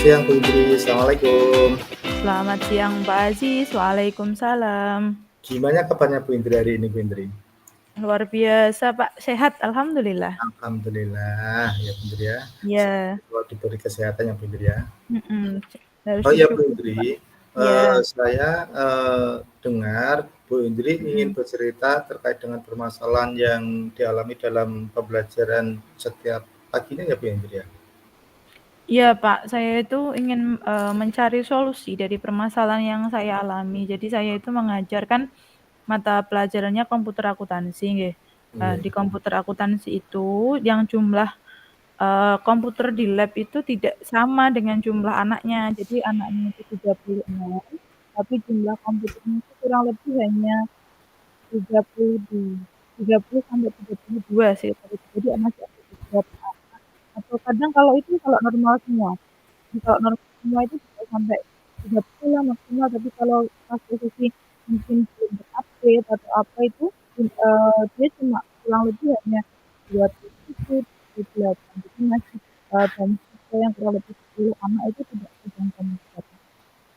siang Bu Indri, Assalamualaikum. Selamat siang Pak Aziz, Waalaikumsalam. Gimana kabarnya Bu Indri hari ini Bu Indri? Luar biasa Pak, sehat Alhamdulillah. Alhamdulillah ya Bu Indri ya. Ya, Semoga diberi kesehatan ya Bu Indri ya. harus Oh ya Bu disyukur Pak. Indri, Ya, saya dengar Bu Indri ingin mm-mm. bercerita terkait dengan permasalahan yang dialami dalam pembelajaran setiap paginya ya Bu Indri ya. Iya Pak, saya itu ingin mencari solusi dari permasalahan yang saya alami. Jadi saya itu mengajarkan mata pelajarannya komputer akuntansi, nggih. Iya. Di komputer akuntansi itu yang jumlah komputer di lab itu tidak sama dengan jumlah anaknya. Jadi anaknya itu 36, tapi jumlah komputernya itu kurang lebih hanya 30 sampai 32 sih. Jadi masih ada beberapa anak. Atau kadang kalau normal semua. Jadi kalau normal semua itu bisa sampai 30 lah maksimal. Tapi kalau pas posisi mungkin belum terupdate atau apa itu, dia cuma kurang lebih hanya 27, 28. Jadi masih dan siswa yang kurang lebih 10 anak itu tidak pegang komputer.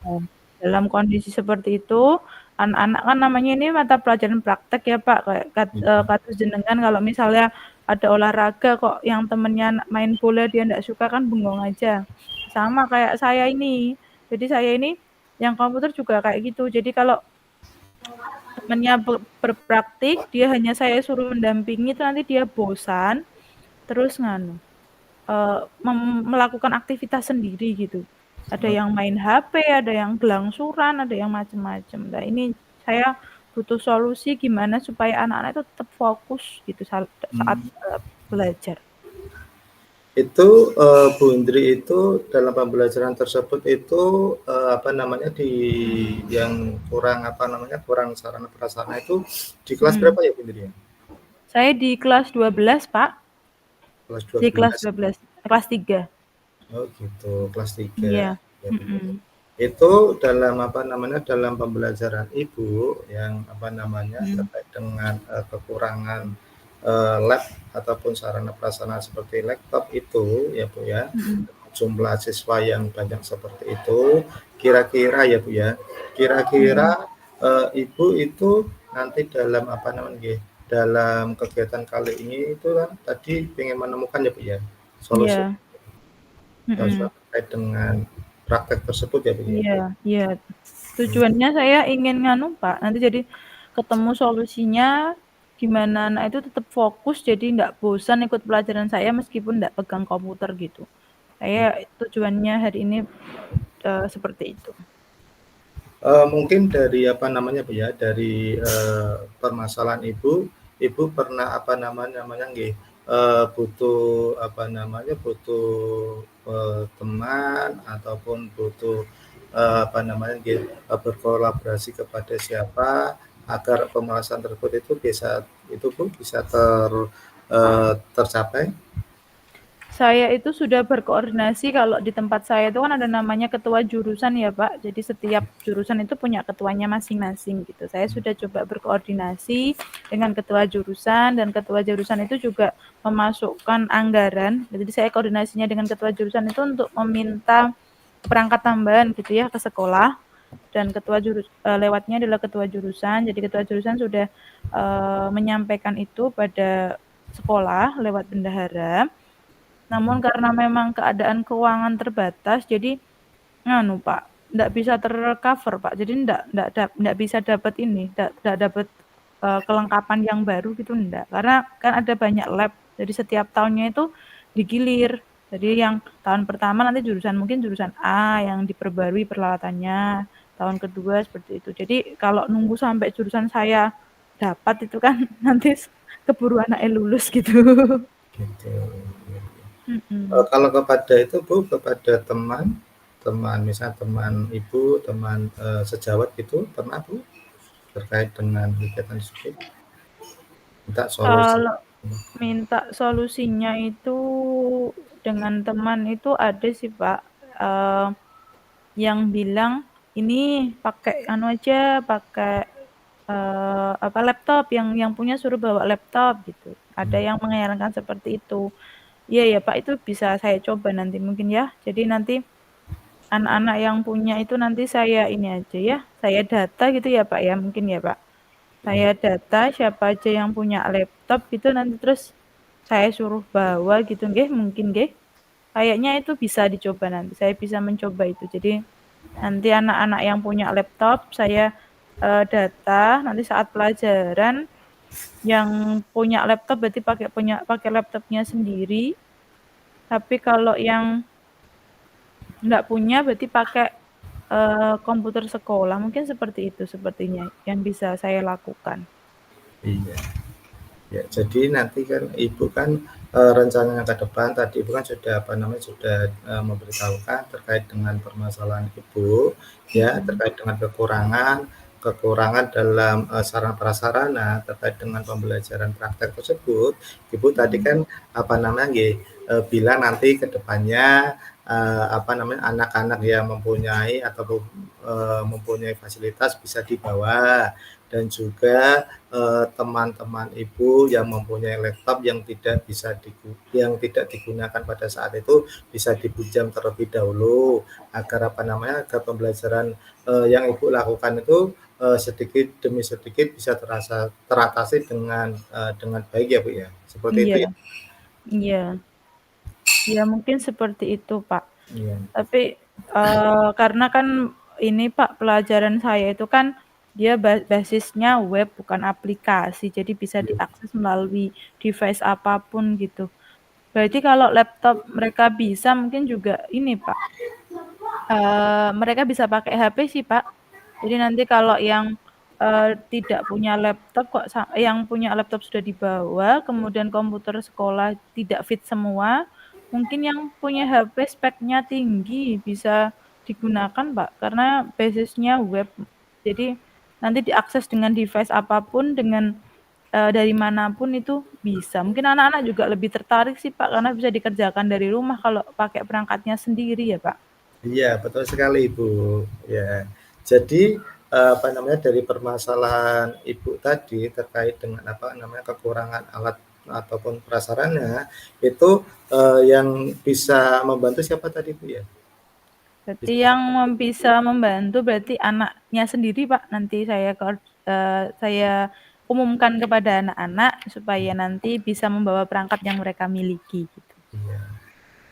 Nah, dalam kondisi seperti itu, anak-anak kan namanya ini mata pelajaran praktek ya Pak, kayak Iya. kados jenengan kalau misalnya ada olahraga kok yang temennya main bola dia ndak suka kan bengong aja. Sama kayak saya ini. Jadi saya ini yang komputer juga kayak gitu. Jadi kalau temennya berpraktik, dia hanya saya suruh mendampingi itu nanti dia bosan, terus melakukan aktivitas sendiri gitu. Ada yang main HP, ada yang gelangsuran, ada yang macam-macam. Nah, ini saya butuh solusi gimana supaya anak-anak itu tetap fokus gitu saat Hmm. belajar. Itu Bu Indri itu dalam pembelajaran tersebut itu apa namanya di yang kurang apa namanya kurang sarana prasarana itu di kelas Hmm. berapa ya Bu Indri ya? Saya di kelas 12, Pak. Kelas Di kelas 12. 12, kelas 3. Oh gitu, kelas 3 Iya. ya Bu Indri. Mm-mm. Itu dalam apa namanya dalam pembelajaran Ibu yang apa namanya Mm. terkait dengan kekurangan lab ataupun sarana prasarana seperti laptop itu ya Bu ya, Mm-mm. jumlah siswa yang banyak seperti itu, kira-kira ya Bu ya, kira-kira Mm-mm. Ibu itu nanti dalam apa namanya dalam kegiatan kali ini itu kan tadi ingin menemukan ya Bu ya solusi Iya. Mm-mm. terkait dengan praktek tersebut ya Bu ya. Iya, iya. Tujuannya saya ingin Pak, nanti jadi ketemu solusinya gimana anak itu tetap fokus jadi nggak bosan ikut pelajaran saya meskipun nggak pegang komputer gitu. Saya tujuannya hari ini seperti itu. Mungkin dari apa namanya Bu ya, dari permasalahan Ibu, Ibu pernah apa namanya nggih, butuh apa namanya, butuh teman ataupun butuh apa namanya nggih, berkolaborasi kepada siapa agar pembahasan tersebut itu bisa itu Bu, bisa tercapai? Saya itu sudah berkoordinasi kalau di tempat saya itu kan ada namanya ketua jurusan ya Pak. Jadi setiap jurusan itu punya ketuanya masing-masing gitu. Saya sudah coba berkoordinasi dengan ketua jurusan dan ketua jurusan itu juga memasukkan anggaran. Jadi saya koordinasinya dengan ketua jurusan itu untuk meminta perangkat tambahan gitu ya ke sekolah dan lewatnya adalah ketua jurusan. Jadi ketua jurusan sudah menyampaikan itu pada sekolah lewat bendahara. Namun karena memang keadaan keuangan terbatas, jadi Pak, ndak bisa tercover Pak. Jadi ndak bisa dapat ini, ndak dapat kelengkapan yang baru gitu ndak. Karena kan ada banyak lab, jadi setiap tahunnya itu digilir. Jadi yang tahun pertama nanti mungkin jurusan A yang diperbarui peralatannya, tahun kedua seperti itu. Jadi kalau nunggu sampai jurusan saya dapat itu kan nanti keburu anaknya lulus gitu. Gitu. Mhm. Kalau kepada itu Bu, kepada teman, teman misalnya teman Ibu, teman sejawat gitu, pernah Bu terkait dengan kegiatan tersebut? Minta solusi. Kalau minta solusinya itu dengan teman itu ada sih Pak, eee, yang bilang, "Ini pakai anu aja, pakai, laptop, yang punya suruh bawa laptop," gitu. Ada Hmm. yang menyarankan seperti itu. Iya ya Pak, itu bisa saya coba nanti mungkin ya. Jadi nanti anak-anak yang punya itu nanti saya ini aja ya, saya data gitu ya Pak ya, mungkin ya Pak? Iya. Saya data siapa aja yang punya laptop gitu nanti terus saya suruh bawa gitu nggih, mungkin nggih? Kayaknya itu bisa dicoba nanti, saya bisa mencoba itu. Jadi nanti anak-anak yang punya laptop saya, data, nanti saat pelajaran yang punya laptop berarti pakai laptopnya sendiri, tapi kalau yang nggak punya berarti pakai, komputer sekolah, mungkin seperti itu sepertinya yang bisa saya lakukan. Iya. Ya, jadi nanti kan Ibu kan, rencananya ke depan tadi Ibu kan sudah, apa namanya, sudah, memberitahukan terkait dengan permasalahan Ibu, ya, Mhm, terkait dengan kekurangan kekurangan dalam, sarana prasarana terkait dengan pembelajaran praktek tersebut. Ibu tadi mhm. kan, apa namanya, nggih, bilang nanti ke depannya, apa namanya, anak-anak yang mempunyai ataupun, mempunyai fasilitas bisa dibawa dan juga teman-teman Ibu yang mempunyai laptop yang tidak digunakan pada saat itu bisa dipinjam terlebih dahulu agar apa namanya, agar pembelajaran, yang Ibu lakukan itu, sedikit demi sedikit bisa teratasi dengan baik ya, Bu, ya? Seperti itu Iya, ya? iya, iya mungkin seperti itu, Pak. Iya, Tapi, karena kan ini Pak, pelajaran saya itu kan dia basisnya web bukan aplikasi, jadi bisa iya, diakses melalui device apapun gitu. Berarti kalau laptop mereka bisa mungkin juga ini Pak, mereka bisa pakai HP sih, Pak. Jadi nanti kalau yang, tidak punya laptop kok yang punya laptop sudah dibawa, kemudian komputer sekolah tidak fit semua, mungkin yang punya HP speknya tinggi bisa digunakan, Pak, karena basis-nya web. Jadi nanti diakses dengan device apapun, dengan, dari manapun itu bisa. Mungkin anak-anak juga lebih tertarik sih, Pak, karena bisa dikerjakan dari rumah kalau pakai perangkatnya sendiri ya, Pak. iya, betul sekali, Ibu, ya. Jadi, apa namanya, dari permasalahan Ibu tadi terkait dengan, apa namanya, kekurangan alat ataupun prasarana, itu, yang bisa membantu siapa tadi, Bu, ya? Berarti Bisa yang bisa membantu berarti anaknya sendiri, Pak. Nanti saya umumkan kepada anak-anak supaya nanti bisa membawa perangkat yang mereka miliki gitu. iya,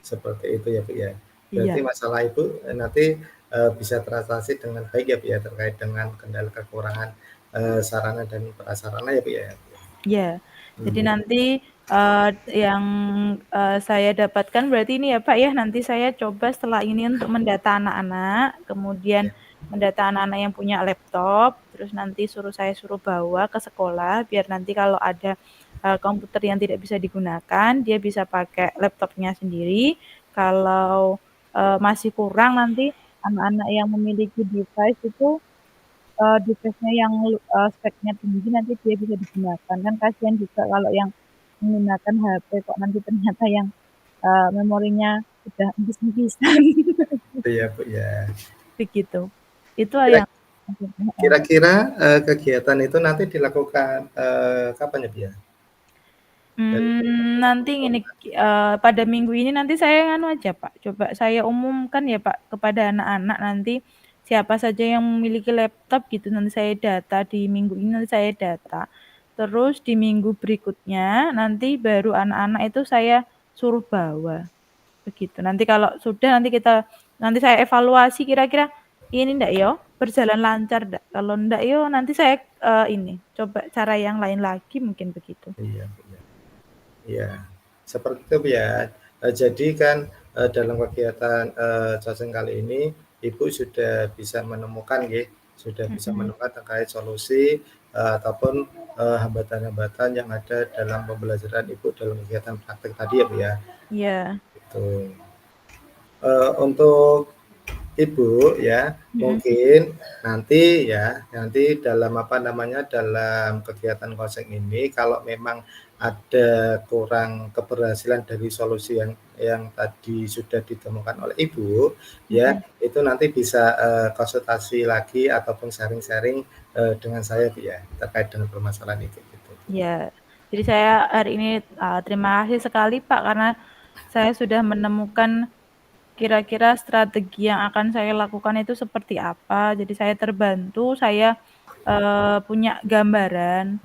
seperti itu ya, Bu, ya. Berarti Iya, masalah Ibu, nanti, bisa teratasi dengan baik ya, Bu, ya, terkait dengan kendala kekurangan, sarana dan prasarana ya, Bu, ya? iya. Jadi Iya, nanti, eee, yang, saya dapatkan berarti ini ya, Pak, ya, nanti saya coba setelah ini untuk mendata anak-anak, kemudian iya, mendata anak-anak yang punya laptop, terus nanti saya suruh bawa ke sekolah biar nanti kalau ada, komputer yang tidak bisa digunakan, dia bisa pakai laptopnya sendiri. Kalau, masih kurang nanti anak-anak yang memiliki device itu device-nya yang speknya tinggi nanti dia bisa digunakan. Kan kasihan juga kalau yang menggunakan HP kok nanti ternyata yang, memorinya udah empis-empisan, iya, Bu, ya. begitu. Itu Kira yang heeh. Kira-kira, kegiatan itu nanti dilakukan, kapan ya, Bu, ya? Dari Nanti ngene, pada minggu ini nanti saya nganu aja, Pak, coba saya umumkan ya, Pak, kepada anak-anak nanti siapa saja yang memiliki laptop gitu, nanti saya data di minggu ini nanti saya data. Terus di minggu berikutnya nanti baru anak-anak itu saya suruh bawa, begitu. Nanti kalau sudah nanti saya evaluasi kira-kira ini ndak yo, berjalan lancar ndak, kalau ndak yo nanti saya, ini coba cara yang lain lagi mungkin begitu. iya, Bu, ya. Iya, seperti itu, Bu, ya. Jadi kan, dalam kegiatan, Cacing kali ini, Ibu sudah bisa menemukan nggih, sudah bisa Mhm, menemukan terkait solusi, ataupun, hambatan-hambatan yang ada dalam pembelajaran Ibu dalam kegiatan praktek tadi ya, Bu, ya, iya. gitu. Untuk Ibu ya, Mhm, mungkin nanti dalam apa namanya, dalam kegiatan konseng ini kalau memang ada kurang keberhasilan dari solusi yang tadi sudah ditemukan oleh Ibu, ya mhm, itu nanti bisa, konsultasi lagi ataupun sharing-sharing, dengan saya Bu ya, terkait dengan permasalahan itu gitu. iya. Jadi saya hari ini, terima kasih sekali Pak, karena saya sudah menemukan kira-kira strategi yang akan saya lakukan itu seperti apa. Jadi saya terbantu, saya, punya gambaran,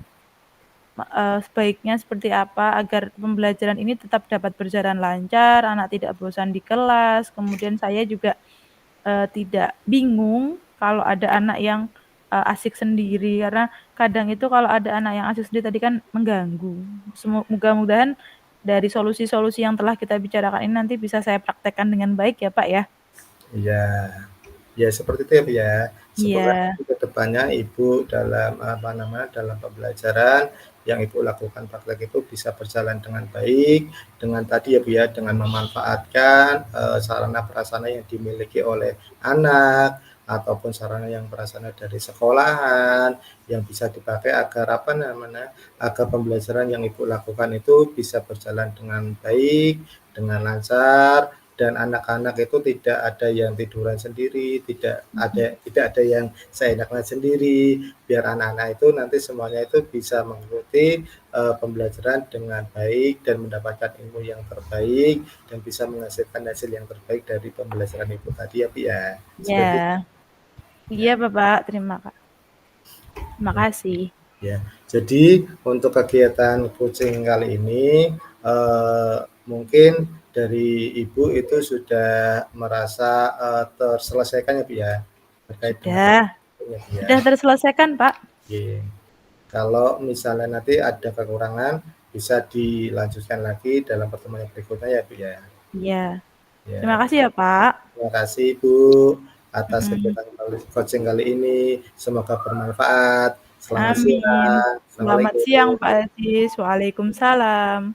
sebaiknya seperti apa agar pembelajaran ini tetap dapat berjalan lancar, anak tidak bosan di kelas, kemudian saya juga, tidak bingung kalau ada anak yang, asik sendiri, karena kadang itu kalau ada anak yang asik sendiri tadi kan mengganggu. Mudah-mudahan dari solusi-solusi yang telah kita bicarakan ini nanti bisa saya praktekkan dengan baik ya, Pak, ya? Iya. Ya seperti itu ya, Bu, ya. Semoga Iya, nanti ke depannya Ibu dalam, apa namanya, dalam pembelajaran yang Ibu lakukan praktek itu bisa berjalan dengan baik, dengan tadi ya, Bu, ya, dengan memanfaatkan, sarana prasarana yang dimiliki oleh anak, ataupun sarana yang prasarana dari sekolahan, yang bisa dipakai agar, apa namanya, agar pembelajaran yang Ibu lakukan itu bisa berjalan dengan baik, dengan lancar, dan anak-anak itu tidak ada yang tiduran sendiri, tidak ada yang seenaknya sendiri, biar anak-anak itu nanti semuanya itu bisa mengikuti pembelajaran dengan baik dan mendapatkan ilmu yang terbaik dan bisa menghasilkan hasil yang terbaik dari pembelajaran ibu tadi ya, Bu, ya. Seperti itu. iya. Ya. Iya, Bapak, terima Ya. kasih. Ya, jadi untuk kegiatan coaching kali ini mungkin dari Ibu itu sudah merasa terselesaikan ya, Bu, ya, terkait dengan Sudah, ya, Bu, ya. sudah terselesaikan, Pak. Oke. Kalau misalnya nanti ada kekurangan bisa dilanjutkan lagi dalam pertemuan yang berikutnya ya, Bu, ya. Iya. Terima Ya, kasih ya, Pak. terima kasih Ibu atas Mhm. kegiatan coaching kali ini. Semoga bermanfaat. Selamat Amin. siang. Selamat siang, Assalamualaikum. Pak Aziz. Waalaikumsalam.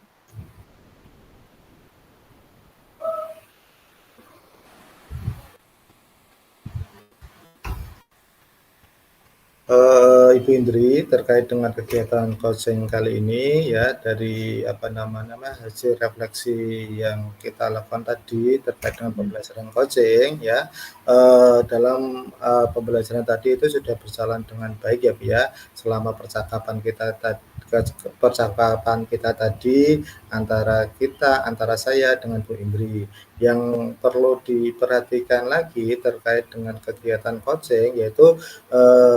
Ibu Indri, terkait dengan kegiatan coaching kali ini ya dari apa namanya hasil refleksi yang kita lakukan tadi terkait dengan Mhm. pembelajaran coaching ya dalam pembelajaran tadi itu sudah berjalan dengan baik ya Bu ya selama percakapan kita tadi antara saya dengan Bu Indri. Yang perlu diperhatikan lagi terkait dengan kegiatan coaching yaitu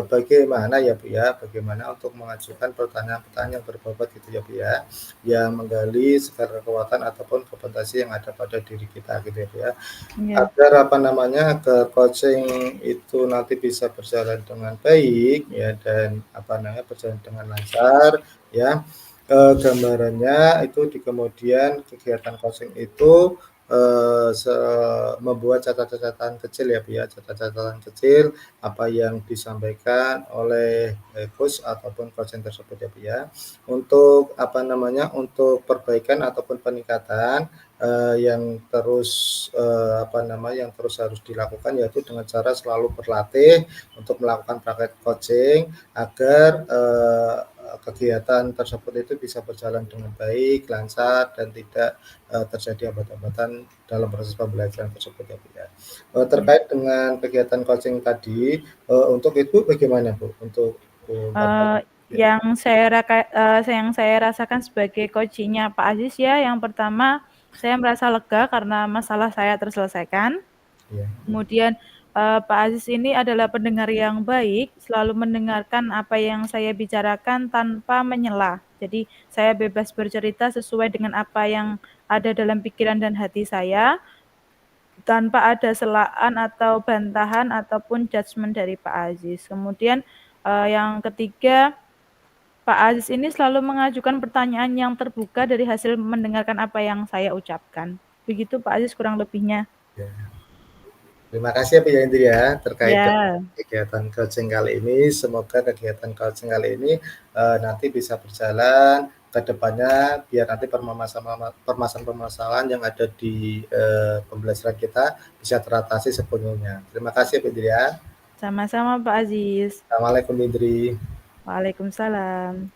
bagaimana ya Bu ya, bagaimana untuk mengajukan pertanyaan-pertanyaan yang berbobot gitu ya Bu ya, yang menggali segala kekuatan ataupun kompetensi yang ada pada diri kita gitu ya Bu ya. Iya, Agar apa namanya, ke coaching itu nanti bisa berjalan dengan baik ya dan apa namanya, berjalan dengan lancar ya, gambarannya itu di kemudian kegiatan coaching itu, membuat catatan-catatan kecil ya Bu ya, catatan-catatan kecil apa yang disampaikan oleh, coach ataupun coaching tersebut ya Bu ya. Untuk apa namanya, untuk perbaikan ataupun peningkatan, yang terus, apa namanya, yang terus harus dilakukan yaitu dengan cara selalu berlatih untuk melakukan praktek coaching agar, kegiatan tersebut itu bisa berjalan dengan baik, lancar, dan tidak, terjadi hambatan-hambatan dalam proses pembelajaran tersebut ya Bu ya. iya. Terkait dengan kegiatan coaching tadi, untuk Ibu bagaimana Bu? Untuk, Eee, ya, yang saya rasakan sebagai coaching-nya Pak Aziz ya, yang pertama saya merasa lega karena masalah saya terselesaikan. ya, Kemudian, Pak Aziz ini adalah pendengar yang baik, selalu mendengarkan apa yang saya bicarakan tanpa menyela. Jadi saya bebas bercerita sesuai dengan apa yang ada dalam pikiran dan hati saya, tanpa ada celaan atau bantahan ataupun judgement dari Pak Aziz. Kemudian, yang ketiga, Pak Aziz ini selalu mengajukan pertanyaan yang terbuka dari hasil mendengarkan apa yang saya ucapkan. Begitu Pak Aziz kurang lebihnya. ya. Terima kasih ya Bu ya Indri ya terkait dengan Ya, kegiatan coaching kali ini. Semoga kegiatan coaching kali ini nanti bisa berjalan ke depannya biar nanti permasalahan-permasalahan yang ada di pembelajaran kita bisa teratasi sepenuhnya. Terima kasih Bu Indri ya. sama-sama Pak Aziz. Assalamualaikum Bu Indri. Waalaikumsalam.